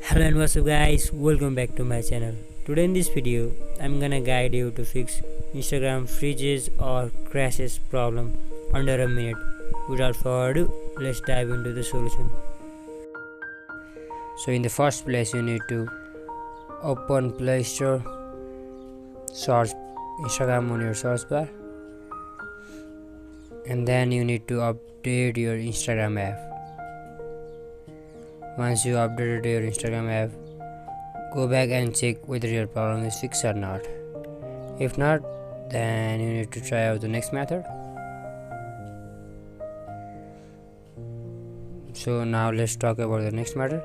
Hello and what's up guys, welcome back to my channel. Today in this video I'm gonna guide you to fix Instagram freezes or crashes problem under a minute. Without further ado, let's dive into the solution. So in the first place you need to open Play Store, search Instagram on your search bar, and then you need to update your Instagram app. Once you updated your Instagram app, go back and check whether your problem is fixed or not. If not, then you need to try out the next method. So now let's talk about the next method.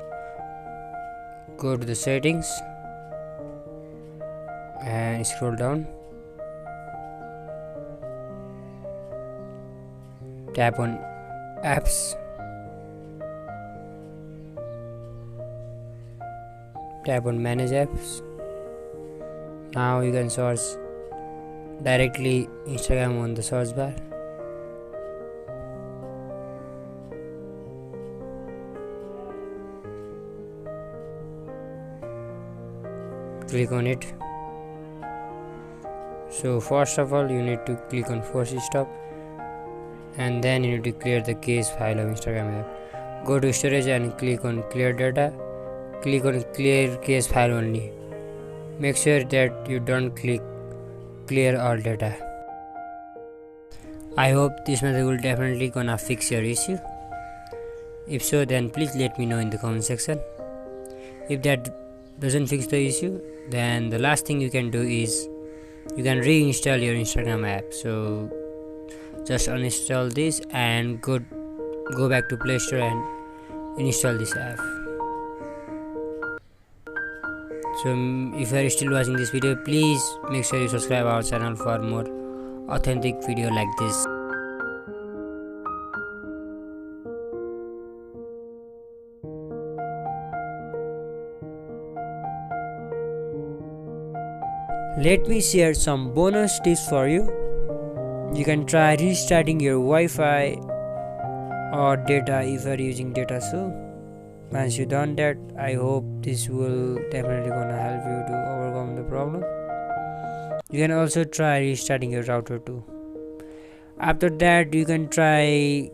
Go to the settings and scroll down. Tap on apps. Tap on manage apps. Now you can search directly Instagram on the search bar. Click on it. So first of all you need to click on force stop, and then you need to clear the cache file of Instagram app. Go to storage and click on clear data. Click on clear cache file only. Make sure that you don't click clear all data. I hope this method will definitely gonna fix your issue. If so, then please let me know in the comment section. If that doesn't fix the issue, then the last thing you can do is you can reinstall your Instagram app. So just uninstall this and go back to Play Store and install this app. So if you are still watching this video, please make sure you subscribe our channel for more authentic video like this. Let me share some bonus tips for you. You can try restarting your Wi-Fi or data if you are using data. So once you done that, I hope this will definitely gonna help you to overcome the problem. You can also try restarting your router too. After that, you can try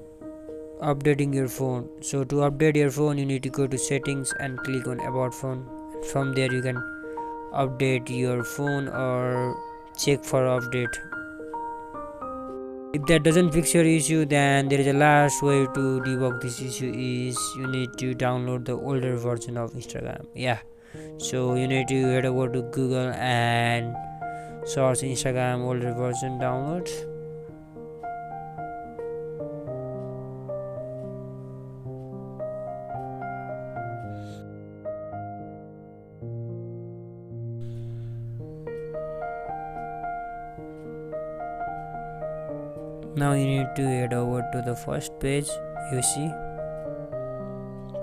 updating your phone. So to update your phone, you need to go to settings and click on about phone. From there you can update your phone or check for update. If that doesn't fix your issue, then there is a last way to debug this issue is you need to download the older version of Instagram. So you need to head over to Google and search Instagram older version download. Now you need to head over to the first page you see.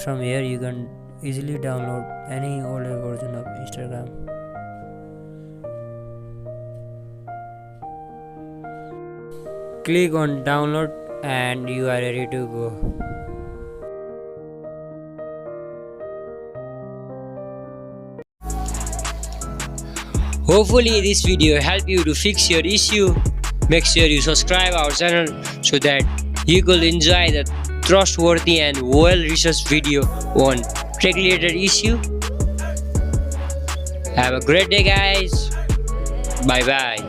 From here you can easily download any older version of Instagram. Click on download and you are ready to go. Hopefully this video helped you to fix your issue. Make sure you subscribe our channel so that you could enjoy the trustworthy and well-researched video on tech-related issue. Have a great day guys. Bye bye.